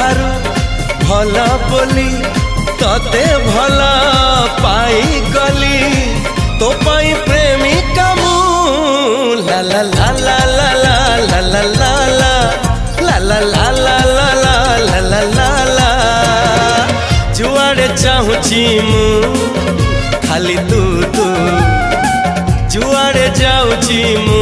ठारू भल बोली तते भल पाई गली तो पाई प्रेमिका मु ला ला ला ला ला ला ला ला ला ला ला ला ला ला ला ला ला जुआड़े चाहूची मु खाली तू तू जुआड़े जाऊची मु।